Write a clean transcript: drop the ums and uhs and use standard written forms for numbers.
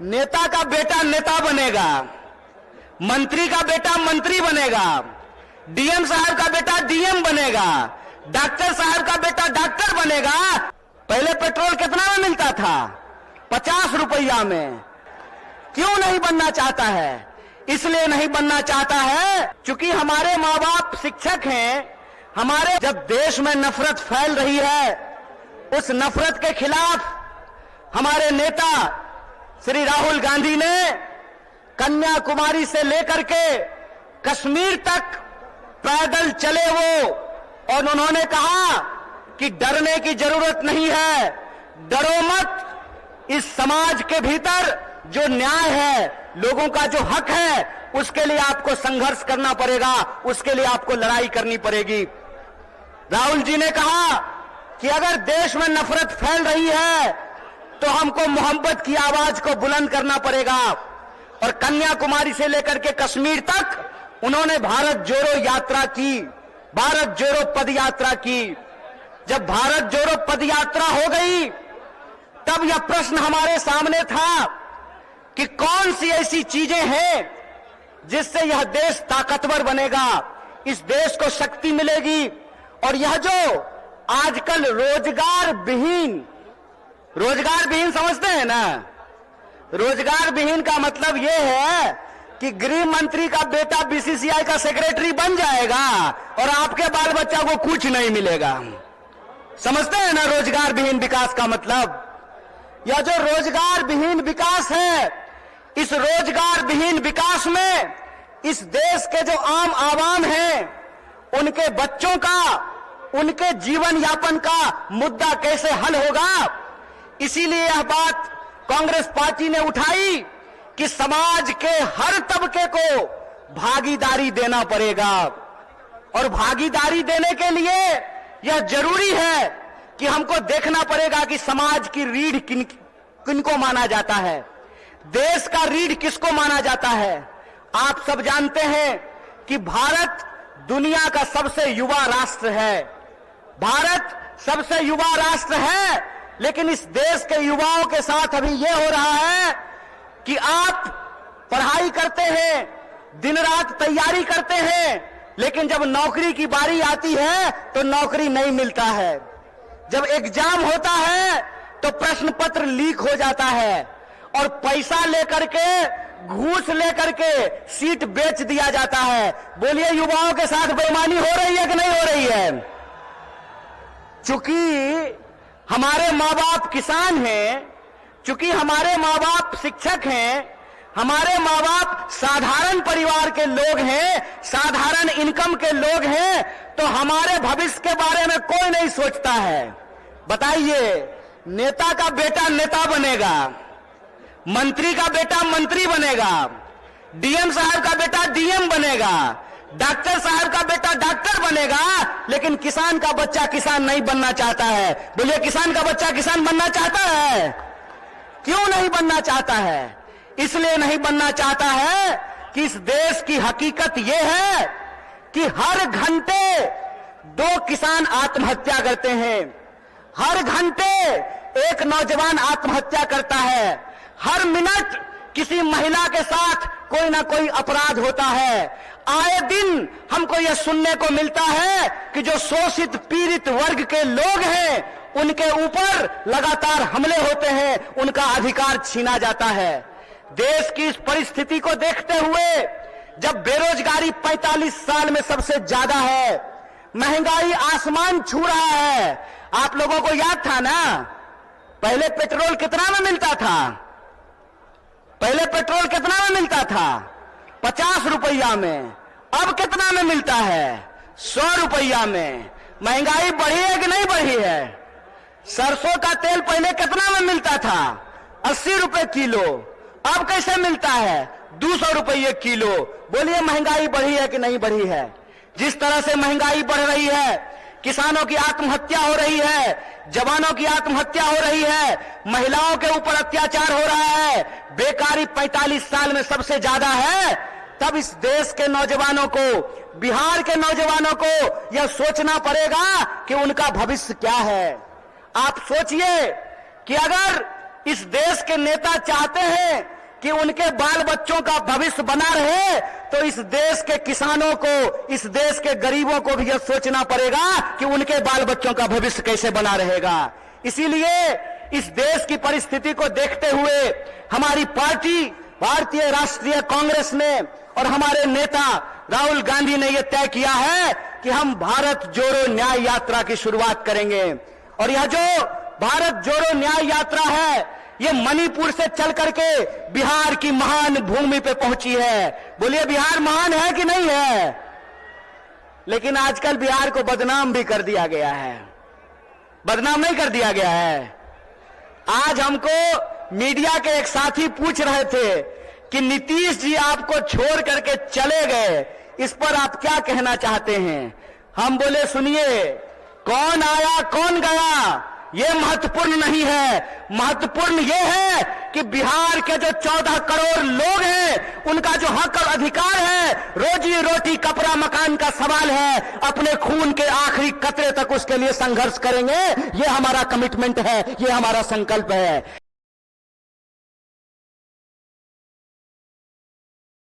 नेता का बेटा नेता बनेगा, मंत्री का बेटा मंत्री बनेगा, डीएम साहब का बेटा डीएम बनेगा, डॉक्टर साहब का बेटा डॉक्टर बनेगा। पहले पेट्रोल कितना में मिलता था? 50 रुपया में। क्यों नहीं बनना चाहता है? इसलिए नहीं बनना चाहता है क्योंकि हमारे माँ बाप शिक्षक हैं। हमारे जब देश में नफरत फैल रही है, उस नफरत के खिलाफ हमारे नेता श्री राहुल गांधी ने कन्याकुमारी से लेकर के कश्मीर तक पैदल चले वो, और उन्होंने कहा कि डरने की जरूरत नहीं है, डरो मत। इस समाज के भीतर जो न्याय है, लोगों का जो हक है, उसके लिए आपको संघर्ष करना पड़ेगा, उसके लिए आपको लड़ाई करनी पड़ेगी। राहुल जी ने कहा कि अगर देश में नफरत फैल रही है तो हमको मोहब्बत की आवाज को बुलंद करना पड़ेगा। और कन्याकुमारी से लेकर के कश्मीर तक उन्होंने भारत जोड़ो यात्रा की, भारत जोड़ो पद यात्रा की। जब भारत जोड़ो पद यात्रा हो गई, तब यह प्रश्न हमारे सामने था कि कौन सी ऐसी चीजें हैं जिससे यह देश ताकतवर बनेगा, इस देश को शक्ति मिलेगी। और यह जो आजकल रोजगार विहीन समझते हैं ना, रोजगार विहीन का मतलब यह है कि गृह मंत्री का बेटा बीसीसीआई का सेक्रेटरी बन जाएगा और आपके बाल बच्चा को कुछ नहीं मिलेगा। समझते हैं ना रोजगार विहीन विकास का मतलब? यह जो रोजगार विहीन विकास है, इस रोजगार विहीन विकास में इस देश के जो आम आवाम हैं, उनके बच्चों का, उनके जीवन यापन का मुद्दा कैसे हल होगा। इसीलिए यह बात कांग्रेस पार्टी ने उठाई कि समाज के हर तबके को भागीदारी देना पड़ेगा। और भागीदारी देने के लिए यह जरूरी है कि हमको देखना पड़ेगा कि समाज की रीढ़ किनको माना जाता है, देश का रीढ़ किसको माना जाता है। आप सब जानते हैं कि भारत दुनिया का सबसे युवा राष्ट्र है, भारत सबसे युवा राष्ट्र है। लेकिन इस देश के युवाओं के साथ अभी यह हो रहा है कि आप पढ़ाई करते हैं, दिन रात तैयारी करते हैं, लेकिन जब नौकरी की बारी आती है तो नौकरी नहीं मिलता है। जब एग्जाम होता है तो प्रश्न पत्र लीक हो जाता है और पैसा लेकर के, घूस लेकर के सीट बेच दिया जाता है। बोलिए, युवाओं के साथ बेईमानी हो रही है कि नहीं हो रही है? चूंकि हमारे माँ बाप किसान हैं, चूंकि हमारे माँ बाप शिक्षक हैं, हमारे माँ बाप साधारण परिवार के लोग हैं, साधारण इनकम के लोग हैं, तो हमारे भविष्य के बारे में कोई नहीं सोचता है। बताइए, नेता का बेटा नेता बनेगा, मंत्री का बेटा मंत्री बनेगा, डीएम साहब का बेटा डीएम बनेगा, डॉक्टर साहब का बेटा डॉक्टर बनेगा, लेकिन किसान का बच्चा किसान नहीं बनना चाहता है। बोलिए, किसान का बच्चा किसान बनना चाहता है? क्यों नहीं बनना चाहता है? इसलिए नहीं बनना चाहता है कि इस देश की हकीकत यह है कि हर घंटे 2 किसान आत्महत्या करते हैं, हर घंटे एक नौजवान आत्महत्या करता है, हर मिनट किसी महिला के साथ कोई ना कोई अपराध होता है। आए दिन हमको यह सुनने को मिलता है कि जो शोषित पीड़ित वर्ग के लोग हैं, उनके ऊपर लगातार हमले होते हैं, उनका अधिकार छीना जाता है। देश की इस परिस्थिति को देखते हुए, जब बेरोजगारी 45 साल में सबसे ज्यादा है, महंगाई आसमान छू रहा है। आप लोगों को याद था ना, पहले पेट्रोल कितना में मिलता था? पहले पेट्रोल कितना में मिलता था? 50 रुपया में। अब कितना में मिलता है? 100 रुपया में। महंगाई बढ़ी है कि नहीं बढ़ी है? सरसों का तेल पहले कितना में मिलता था? 80 रुपए किलो। अब कैसे मिलता है? 200 रुपये किलो। बोलिए, महंगाई बढ़ी है कि नहीं बढ़ी है? जिस तरह से महंगाई बढ़ रही है, किसानों की आत्महत्या हो रही है, जवानों की आत्महत्या हो रही है, महिलाओं के ऊपर अत्याचार हो रहा है, बेकारी 45 साल में सबसे ज्यादा है, तब इस देश के नौजवानों को, बिहार के नौजवानों को यह सोचना पड़ेगा कि उनका भविष्य क्या है। आप सोचिए कि अगर इस देश के नेता चाहते हैं कि उनके बाल बच्चों का भविष्य बना रहे, तो इस देश के किसानों को, इस देश के गरीबों को भी यह सोचना पड़ेगा कि उनके बाल बच्चों का भविष्य कैसे बना रहेगा। इसीलिए इस देश की परिस्थिति को देखते हुए हमारी पार्टी भारतीय राष्ट्रीय कांग्रेस ने और हमारे नेता राहुल गांधी ने यह तय किया है कि हम भारत जोड़ो न्याय यात्रा की शुरुआत करेंगे। और यह जो भारत जोड़ो न्याय यात्रा है, ये मणिपुर से चल करके बिहार की महान भूमि पे पहुंची है। बोलिए, बिहार महान है कि नहीं है? लेकिन आजकल बिहार को बदनाम भी कर दिया गया है। बदनाम नहीं कर दिया गया है। आज हमको मीडिया के एक साथी पूछ रहे थे कि नीतीश जी आपको छोड़ करके चले गए, इस पर आप क्या कहना चाहते हैं? हम बोले, सुनिए, कौन आया कौन गया ये महत्वपूर्ण नहीं है। महत्वपूर्ण ये है कि बिहार के जो 14 करोड़ लोग हैं, उनका जो हक और अधिकार है, रोजी रोटी कपड़ा मकान का सवाल है, अपने खून के आखिरी कतरे तक उसके लिए संघर्ष करेंगे। ये हमारा कमिटमेंट है, ये हमारा संकल्प है।